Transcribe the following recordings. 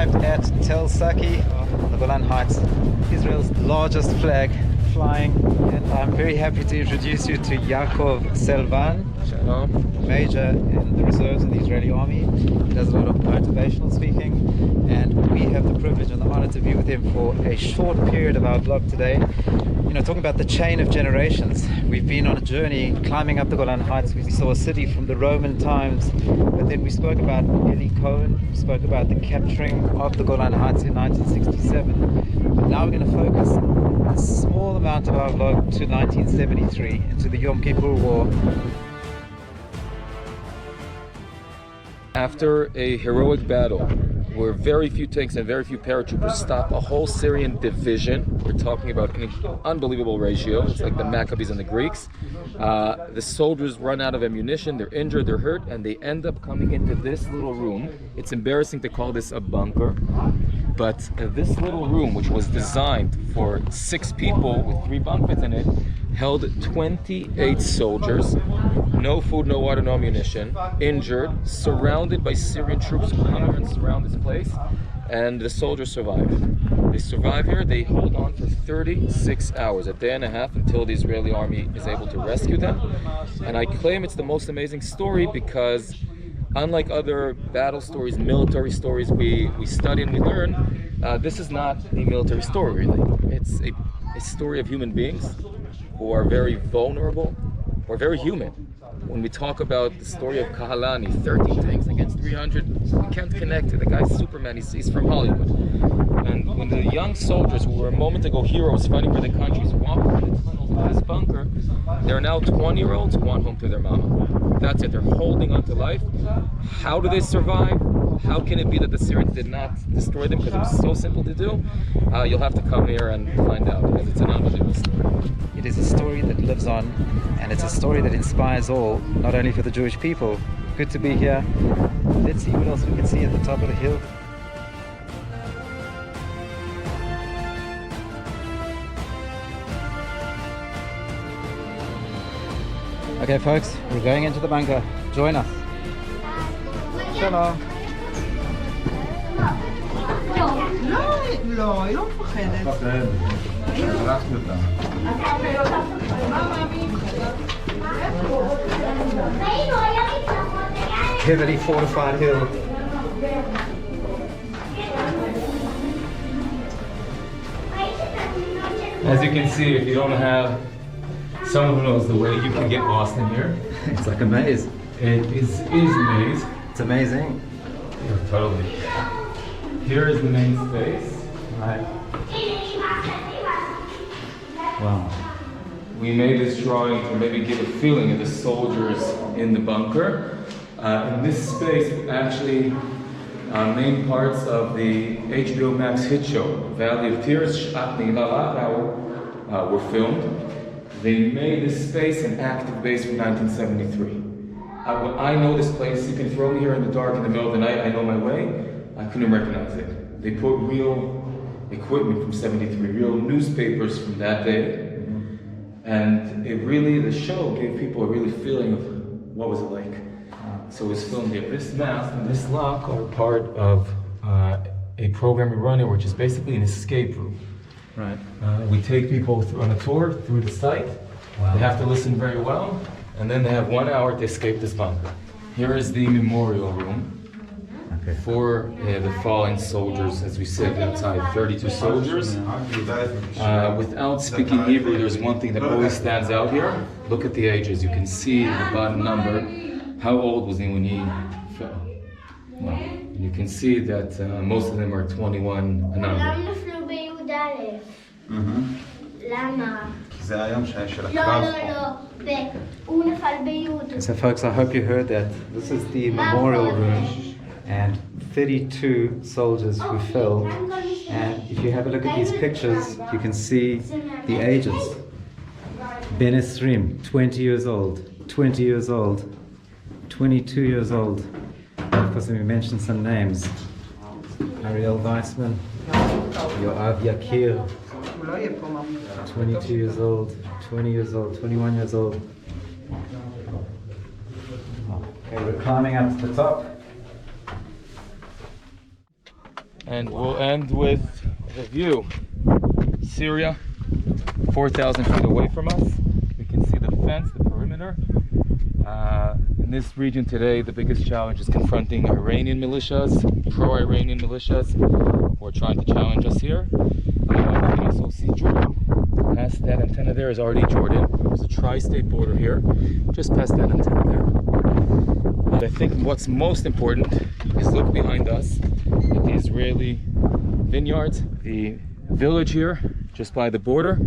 arrived at Tel Saki, the Golan Heights, Israel's largest flag flying, and I'm very happy to introduce you to Yaakov Selavan, Major in the reserves of the Israeli army. He does a lot of motivational speaking, and we have the privilege and the honor to be with him for a short period of our vlog today. You know, talking about the chain of generations. We've been on a journey climbing up the Golan Heights. We saw a city from the Roman times, but then we spoke about Eli Cohen, we spoke about the capturing of the Golan Heights in 1967. But now we're going to focus a small amount of our vlog to 1973, into the Yom Kippur War. After a heroic battle where very few tanks and very few paratroopers stop a whole Syrian division, we're talking about an unbelievable ratio, it's like the Maccabees and the Greeks. The soldiers run out of ammunition, they're injured, they're hurt, and they end up coming into this little room. It's embarrassing to call this a bunker, but this little room, which was designed for 6 people with 3 bunk beds in it, held 28 soldiers, no food, no water, no ammunition, injured, surrounded by Syrian troops who come here and surround this place, and the soldiers survive. They survive here, they hold on for 36 hours, a day and a half, until the Israeli army is able to rescue them. And I claim it's the most amazing story because unlike other battle stories, military stories we study and we learn, this is not a military story really. It's a story of human beings who are very vulnerable or very human. When we talk about the story of Kahalani, 13 tanks against 300, we can't connect to the guy's Superman, he's from Hollywood. And when the young soldiers who were a moment ago heroes fighting for their countries walk through the tunnels of this bunker, they're now 20-year-olds who want home to their mama. That's it, they're holding on to life. How do they survive? How can it be that the Syrians did not destroy them because it was so simple to do? You'll have to come here and find out, because it's an unbelievable story. It is a story that lives on, and it's a story that inspires all, not only for the Jewish people. Good to be here. Let's see what else we can see at the top of the hill. Okay folks, we're going into the bunker. Join us. Shalom. לא, היא לא מפחדת. הלכתי אותה. Heavily fortified hill. As you can see, if you don't have someone who knows the way, you can get lost in here. It's like a maze. It is a maze. It's amazing. Yeah, totally. Here is the main space. Right. Wow. We made this drawing to maybe give a feeling of the soldiers in the bunker. In this space, actually, main parts of the HBO Max hit show, Valley of Tears, were filmed. They made this space an active base from 1973. I know this place. You can throw me here in the dark in the middle of the night. I know my way. I couldn't recognize it. They put real equipment from 73, real newspapers from that day. And it really, the show gave people a really feeling of what was it like. So it was filmed here. This mast and this lock are part of a program we run here, which is basically an escape room. Right. We take people on a tour through the site. Wow. They have to listen very well, and then they have 1 hour to escape this bunker. Here is the memorial room. Okay. For the fallen soldiers, as we said outside, 32 soldiers. Without speaking Hebrew, there's one thing that always stands out here. Look at the ages. You can see in the bottom number, how old was he when he fell? Wow. You can see that most of them are 21 and under. So folks, I hope you heard that. This is the memorial room, and 32 soldiers who fell. And if you have a look at these pictures, you can see the ages. Ben Esrim, 20 years old, 20 years old, 22 years old. Of course, we mentioned some names. Ariel Weissman, Yoav Yakir, 22 years old, 20 years old, 21 years old. Okay, we're climbing up to the top. And we'll end with the view. Syria, 4,000 feet away from us. We can see the fence, the perimeter. In this region today, the biggest challenge is confronting Iranian militias, pro-Iranian militias, who are trying to challenge us here. We can also see Jordan. Past that antenna there is already Jordan. There's a tri-state border here, just past that antenna there. But I think what's most important is look behind us at the Israeli vineyards, the village here, just by the border.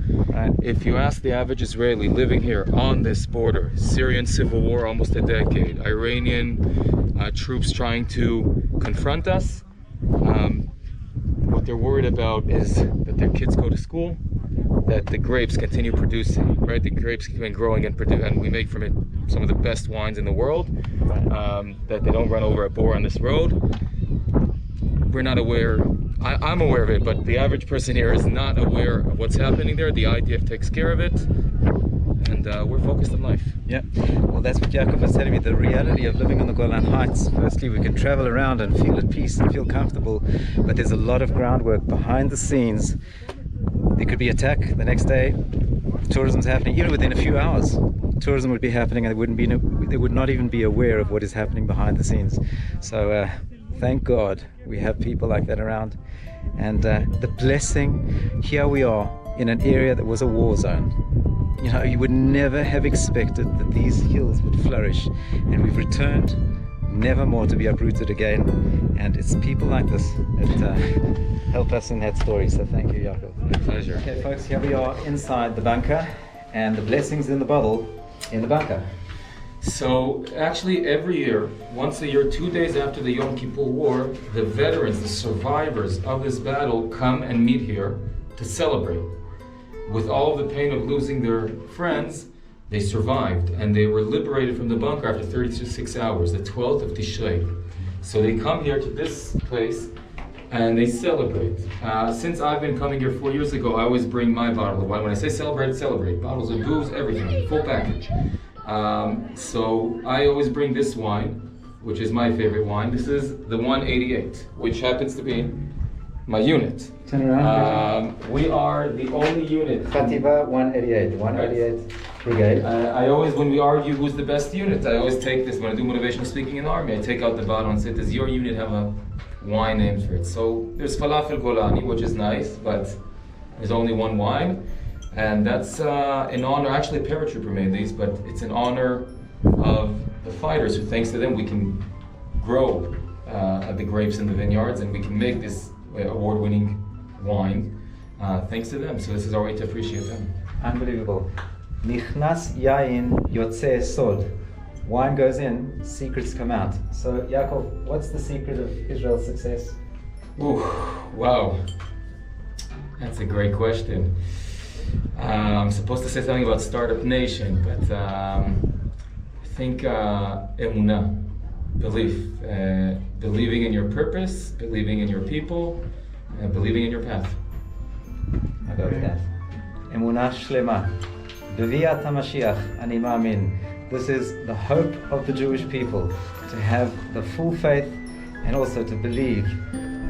If you ask the average Israeli living here on this border, Syrian civil war almost a decade, Iranian troops trying to confront us, what they're worried about is that their kids go to school, that the grapes continue producing, right? The grapes keep growing and we make from it some of the best wines in the world, that they don't run over a boar on this road. We're not aware, I'm aware of it, but the average person here is not aware of what's happening there. The IDF takes care of it, and we're focused on life. Yeah, well, that's what Yaakov was telling me, the reality of living on the Golan Heights. Firstly, we can travel around and feel at peace and feel comfortable, but there's a lot of groundwork behind the scenes. There could be attack the next day. Tourism's happening, even within a few hours. Tourism would be happening, and they would not even be aware of what is happening behind the scenes. So thank God we have people like that around. And the blessing, here we are in an area that was a war zone. You know, you would never have expected that these hills would flourish, and we've returned never more to be uprooted again. And it's people like this that help us in that story. So thank you, Yaakov. My pleasure. Okay, folks, here we are inside the bunker, and the blessings in the bottle in the bunker. So actually every year, once a year, 2 days after the Yom Kippur War, the veterans, the survivors of this battle come and meet here to celebrate. With all the pain of losing their friends, they survived and they were liberated from the bunker after 36 hours, the 12th of Tishrei. So they come here to this place and they celebrate. Since I've been coming here 4 years ago, I always bring my bottle of wine. When I say celebrate, celebrate. Bottles of booze, everything, full package. So I always bring this wine, which is my favorite wine. This is the 188, which happens to be my unit. Turn around. We are the only unit. Khativa 188, 188 Brigade. I always, when we argue who's the best unit, I always take this, when I do motivational speaking in the army, I take out the bottle and say, does your unit have a wine named for it? So there's Falafel Golani, which is nice, but there's only one wine. And that's in honor, actually a paratrooper made these, but it's in honor of the fighters, who thanks to them we can grow the grapes in the vineyards and we can make this award-winning wine thanks to them. So this is our way to appreciate them. Unbelievable. Nichnas yain yotze sod. Wine goes in, secrets come out. So Yaakov, what's the secret of Israel's success? Ooh, wow. That's a great question. I'm supposed to say something about Startup Nation, but I think emunah, belief, believing in your purpose, believing in your people, believing in your path. I go with that. Emunah shlema, b'viat HaMashiach, ani ma'amin. This is the hope of the Jewish people, to have the full faith and also to believe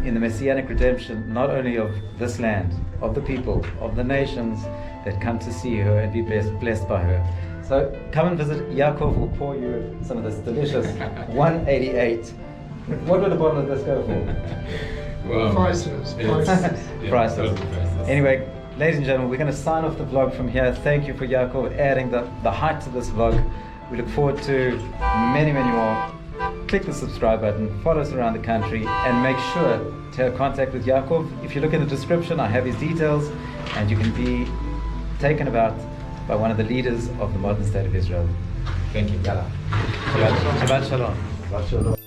in the messianic redemption, not only of this land, of the people, of the nations that come to see her and be blessed by her. So come and visit. Yaakov will pour you some of this delicious 188. What would a bottle of this go for? Wow. Priceless. Priceless. Anyway, ladies and gentlemen, we're going to sign off the vlog from here. Thank you for Yaakov adding the height to this vlog. We look forward to many, many more. Click the subscribe button, follow us around the country, and make sure to have contact with Yaakov. If you look in the description, I have his details, and you can be taken about by one of the leaders of the modern state of Israel. Thank you. Shabbat shalom. Shabbat shalom.